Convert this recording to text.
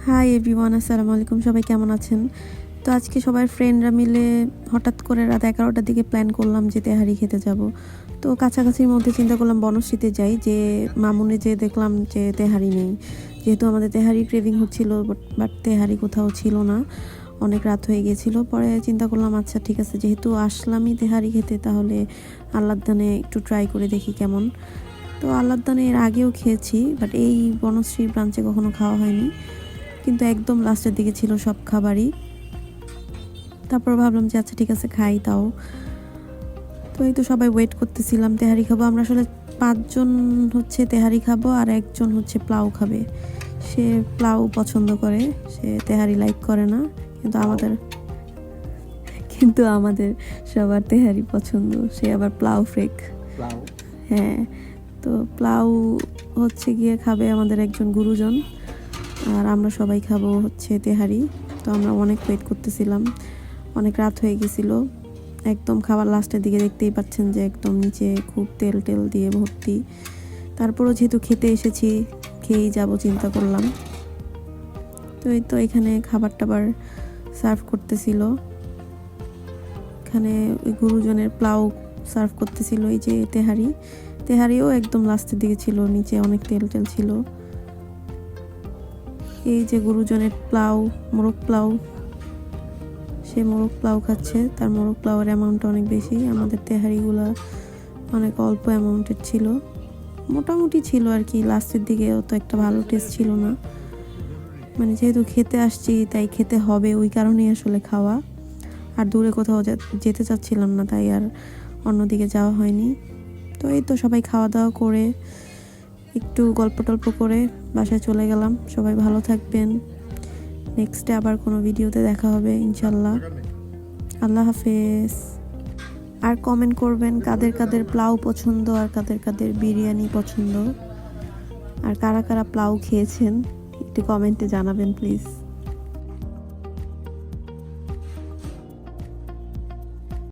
Hi everyone, আসসালামু আলাইকুম। সবাই কেমন আছেন? তো আজকে সবাই ফ্রেন্ডরা মিলে হঠাৎ করে রাত 11টার দিকে প্ল্যান করলাম যে তেহারি খেতে যাব। তো কাছাকাছির মধ্যে চিন্তা করলাম বনশ্রীতে যাই, যে মামুনে যে দেখলাম যে তেহারি নেই। যেহেতু আমাদের তেহারি ক্রেভিং হচ্ছিল, বাট তেহারি কোথাও ছিল না, অনেক রাত হয়ে গিয়েছিল। পরে চিন্তা করলাম আচ্ছা ঠিক আছে, যেহেতু আসলামই তেহারি খেতে, তাহলে আল্লাহদানে একটু ট্রাই করে দেখি কেমন। তো আল্লাহদানে এর আগেও খেয়েছি, বাট এই বনশ্রীর ব্রাঞ্চে কখনো খাওয়া হয়নি, কিন্তু একদম লাস্টের দিকে ছিল সব খাবারই। তারপর ভাবলাম যে আচ্ছা ঠিক আছে খাই তাও। তো এই তো সবাই ওয়েট করতেছিলাম, তেহারি খাবো আমরা। আসলে 5 জন হচ্ছে তেহারি খাবো, আর একজন হচ্ছে প্লাউ খাবে। সে প্লাউ পছন্দ করে, সে তেহারি লাইক করে না। কিন্তু আমাদের সবার তেহারি পছন্দ, সে আবার প্লাউ ফ্রেক। হ্যাঁ, তো প্লাউ হচ্ছে গিয়ে খাবে আমাদের একজন গুরুজন, আর আমরা সবাই খাবো হচ্ছে তেহারি। তো আমরা অনেক ওয়েট করতেছিলাম, অনেক রাত হয়ে গেছিল। একদম খাবার লাস্টের দিকে দেখতেই পাচ্ছেন যে একদম নিচে খুব তেল টেল দিয়ে ভর্তি। তারপরও যেহেতু খেতে এসেছি, খেয়েই যাব চিন্তা করলাম। তো এই তো এখানে খাবার টাবার সার্ভ করতেছিল, এখানে ওই গুরুজনের প্লাউ সার্ভ করতেছিল। এই যে তেহারিও একদম লাস্টের দিকে ছিল, নিচে অনেক তেল টেল ছিল। এই যে গুরুজনের প্লাউ, মোরগ প্লাউ, সে মোরগ প্লাউ খাচ্ছে। তার মোরগ প্লাউয়ের অ্যামাউন্টটা অনেক বেশি, আমাদের তেহারিগুলা অনেক অল্প অ্যামাউন্টের ছিল, মোটামুটি ছিল আর কি। লাস্টের দিকে অত একটা ভালো টেস্ট ছিল না, মানে যেহেতু খেতে আসছি তাই খেতে হবে, ওই কারণেই আসলে খাওয়া। আর দূরে কোথাও যেতে চাচ্ছিলাম না, তাই আর অন্যদিকে যাওয়া হয়নি। তো এই তো সবাই খাওয়া দাওয়া করে একটু গল্প টল্প করে বাসায় চলে গেলাম। সবাই ভালো থাকবেন, নেক্সটে আবার কোনো ভিডিওতে দেখা হবে ইনশাল্লাহ। আল্লাহ হাফেজ। আর কমেন্ট করবেন কাদের কাদের প্লাউ পছন্দ, আর কাদের কাদের বিরিয়ানি পছন্দ, আর কারা কারা প্লাউ খেয়েছেন একটু কমেন্টে জানাবেন প্লিজ।